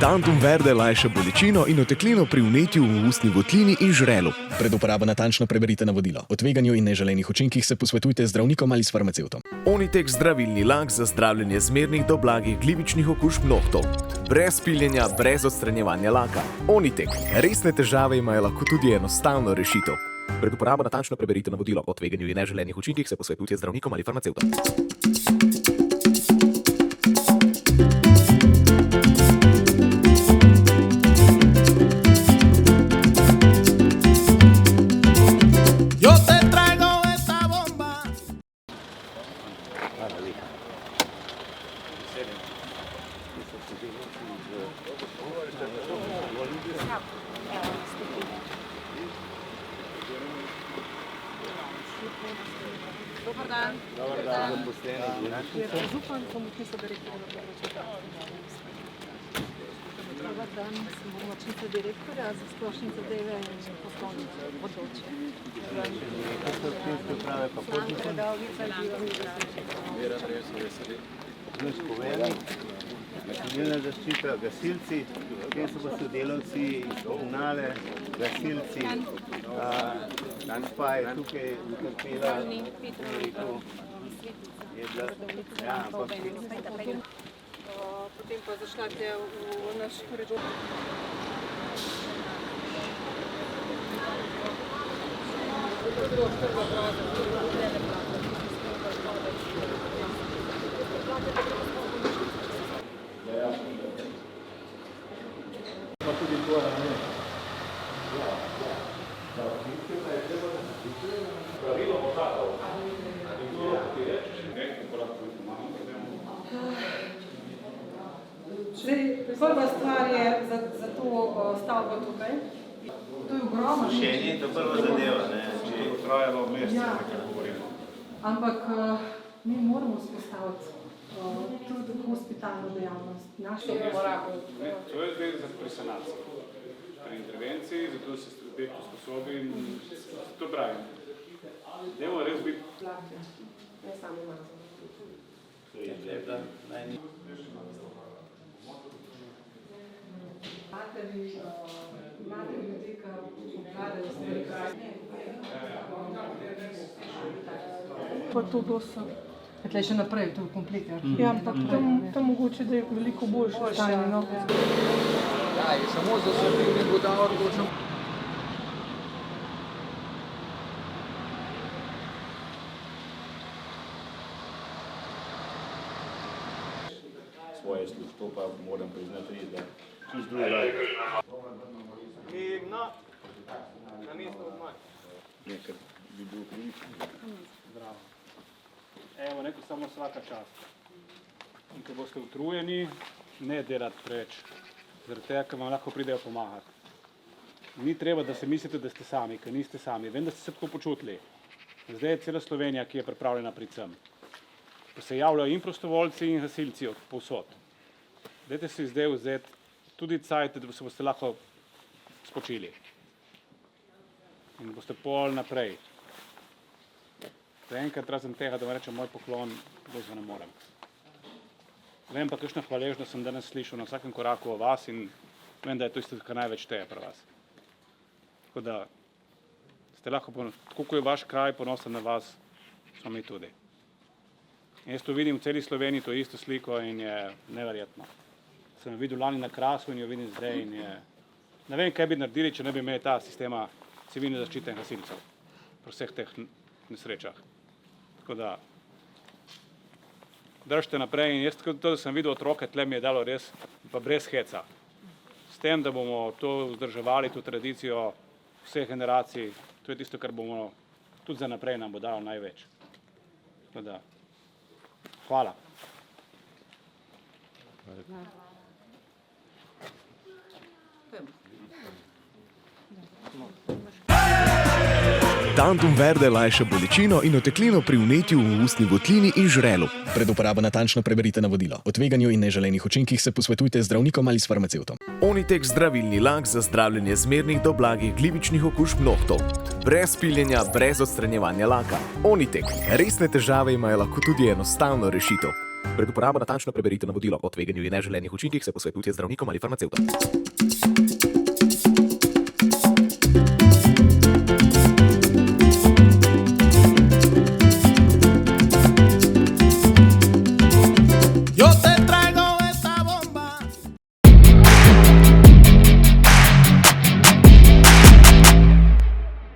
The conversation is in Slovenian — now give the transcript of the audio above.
Tantum verde lajša bolečino in oteklino pri vnetju v ustni votlini in žrelu. Pred uporabo natančno preberite navodilo. O tveganju in neželenih učinkih se posvetujte z zdravnikom ali s farmacevtom. Onitek zdravilni lak za zdravljenje zmernih do blagih glivičnih okužb nohtov. Brez piljenja, brez odstranjevanja laka. Onitek. Resne težave imajo lahko tudi enostavno rešitev. Pred uporabo natančno preberite navodilo. O tveganju in neželenih učinkih se posvetujte z zdravnikom ali farmacevtom. Dobar dan. Dobar dan. Župan, pomočnica direktorja. Dobar dan, sem pomočnica direktorja za splošne zadeve in poslovne področje. Slanka Dovgica, Vera Brezov, veseli. Civilna zaščita, gasilci, potem so pa sodelavci iz komunale, gasilci, pa je tukaj utrpela, potem pa zašlate v naš koridor. Prva stvar je za to stavbo tukaj. To je ogromno. Sušenje, to je prva zadeva, ne? To je trajalo mesec, nekaj govorimo. Ampak mi moramo spostaviti tudi hospitalno dejavnost. To je zdaj pri sanaciji, pri intervenciji, zato se biti usposobi in to pravim. Dajmo res biti. Ne samo mazno. Imate ljudi, ki obvladajo stvari, Pa to dosa. Tle še naprej, to je komplet. Ja, ampak tam mogoče, da je veliko boljše stanje. No. Ja, je samo za sebe ne bo dal odločen. Svoje službo pa moram priznati, da čist druga. In na mesto odmah. Nekaj bi bil krivičen. Bravo. Evo, nekaj samo vsaka čast. In ko boste utrujeni, ne delati preveč. Zaradi tega, ker vam lahko pridejo pomagati. Ni treba, da se mislite, da ste sami, ker niste sami. Vem, da ste se tako počutili. Zdaj je cela Slovenija, ki je pripravljena priti sem. Pa se javljajo in prostovoljci in gasilci od povsod. Dajte si zdaj vzeti tudi cajt, da se boste lahko spočili. In boste pol naprej. Enkrat razen tega, da vam rečem moj poklon, dosti ne morem. Vem pa, kakšno hvaležnost sem danes slišal na vsakem koraku o vas in vem, da je to isto, kar največ šteje pri vas. Tako da ste lahko, tako kot je vaš kraj ponosen na vas, smo mi tudi. In jaz to vidim v celi Sloveniji, to isto sliko in je neverjetno. Sem videl lani na Krasu in jo vidim zdaj in je... Ne vem, kaj bi naredili, če ne bi imeli ta sistema civilne zaščite in gasilcev pri vseh teh nesrečah. Tako da držite naprej in jaz to, da sem videl otroke, tle mi je dalo res pa brez heca. S tem, da bomo to vzdrževali, to tradicijo vseh generacij, to je tisto, kar bomo tudi za naprej nam bo dalo največ. Tako da, hvala. Tantum verde lajša bolečino in oteklino pri vnetju v ustni votlini in žrelu. Pred uporabo natančno preberite navodilo. O tveganju in neželenih učinkih se posvetujte z zdravnikom ali s farmacevtom. Onitek zdravilni lak za zdravljenje zmernih do blagih glivičnih okužb nohtov. Brez piljenja, brez odstranjevanja laka. Onitek. Resne težave imajo lahko tudi enostavno rešitev. Pred uporabo natančno preberite navodilo. O tveganju in neželenih učinkih se posvetujte z zdravnikom ali farmacevtom.